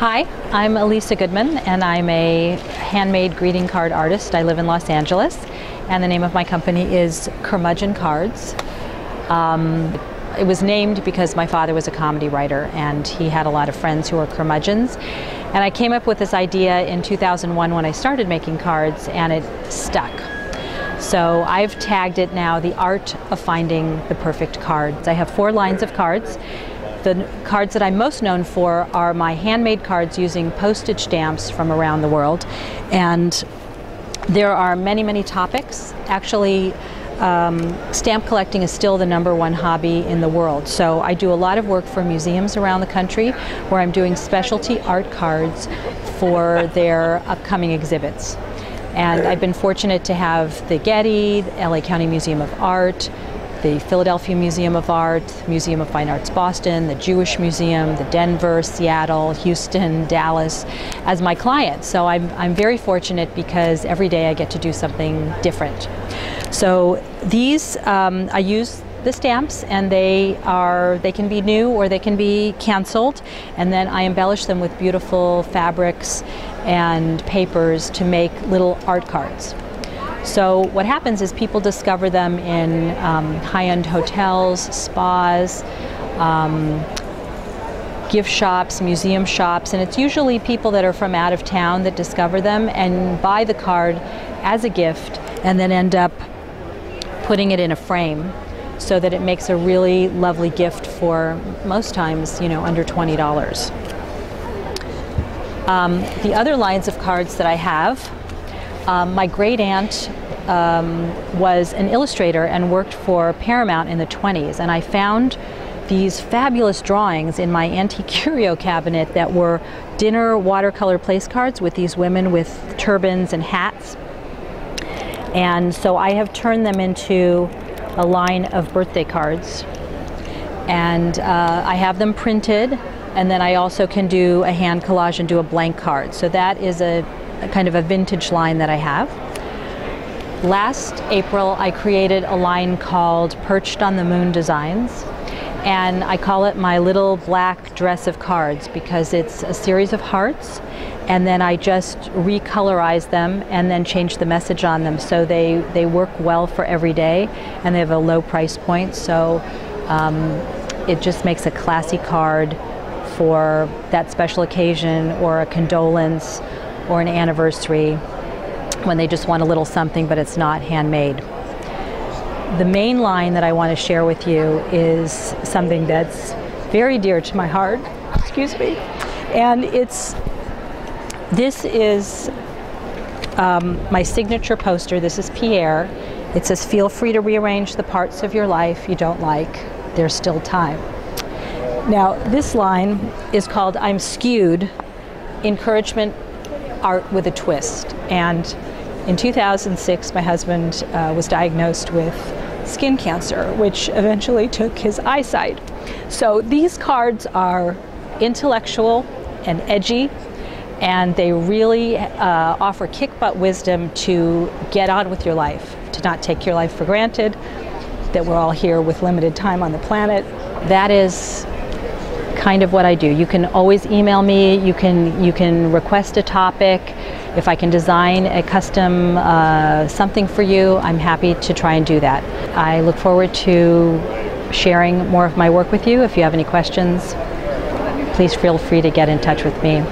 Hi, I'm Elisa Goodman, and I'm a handmade greeting card artist. I live in Los Angeles, and the name of my company is Curmudgeon Cards. It was named because my father was a comedy writer, and he had a lot of friends who were curmudgeons. And I came up with this idea in 2001 when I started making cards, and it stuck. So I've tagged it now, The Art of Finding the Perfect Cards. I have 4 lines of cards. The cards that I'm most known for are my handmade cards using postage stamps from around the world. And there are many, many topics. Actually, stamp collecting is still the #1 hobby in the world. So I do a lot of work for museums around the country where I'm doing specialty art cards for their upcoming exhibits. And I've been fortunate to have the Getty, the LA County Museum of Art, the Philadelphia Museum of Art, Museum of Fine Arts Boston, the Jewish Museum, the Denver, Seattle, Houston, Dallas as my clients. So I'm very fortunate because every day I get to do something different. So these, I use the stamps, and they can be new or they can be canceled, and then I embellish them with beautiful fabrics and papers to make little art cards. So what happens is people discover them in high-end hotels, spas, gift shops, museum shops, and it's usually people that are from out of town that discover them and buy the card as a gift and then end up putting it in a frame so that it makes a really lovely gift for most times, under $20. The other lines of cards that I have, my great aunt was an illustrator and worked for Paramount in the 20s, and I found these fabulous drawings in my antique curio cabinet that were dinner watercolor place cards with these women with turbans and hats. And so I have turned them into a line of birthday cards, and I have them printed, and then I also can do a hand collage and do a blank card. So that is a kind of a vintage line that I have. Last April, I created a line called Perched on the Moon Designs, and I call it my little black dress of cards because it's a series of hearts, and then I just recolorize them and then change the message on them so they work well for every day, and they have a low price point, so it just makes a classy card for that special occasion or a condolence or an anniversary when they just want a little something but it's not handmade. The main line that I want to share with you is something that's very dear to my heart, excuse me, and this is my signature poster. This is Pierre. It says, "Feel free to rearrange the parts of your life you don't like. There's still time." Now, this line is called I'm Skewed, Encouragement Art with a Twist. And in 2006, my husband was diagnosed with skin cancer, which eventually took his eyesight. So these cards are intellectual and edgy, and they really offer kick-butt wisdom to get on with your life, to not take your life for granted, that we're all here with limited time on the planet. That is kind of what I do. You can always email me, you can request a topic. If I can design a custom something for you, I'm happy to try and do that. I look forward to sharing more of my work with you. If you have any questions, please feel free to get in touch with me.